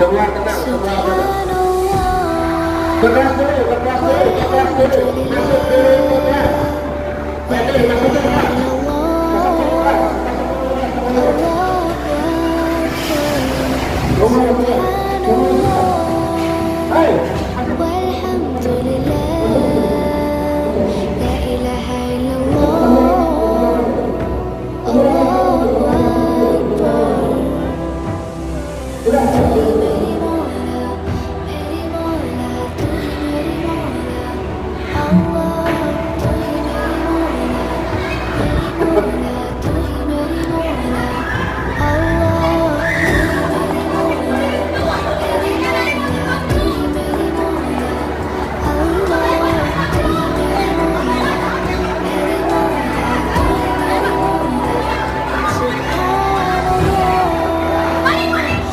Semua tenang, semua tenang. Berkelas dulu, berkelas dulu, berkelas dulu. Masuk dulu, berkelas. Jadi, masuk dulu, Pak. Masuk dulu, Pak. Hai. Sudah.